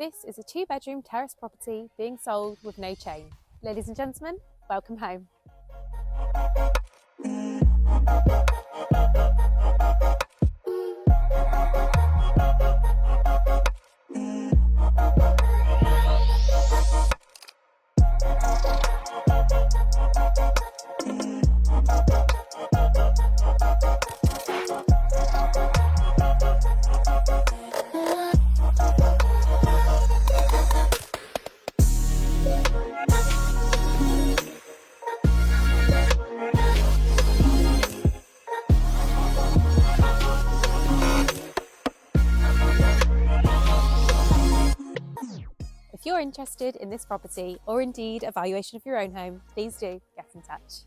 This is a 2-bedroom terrace property being sold with no chain. Ladies and gentlemen, welcome home. If you're interested in this property or indeed a valuation of your own home, please do get in touch.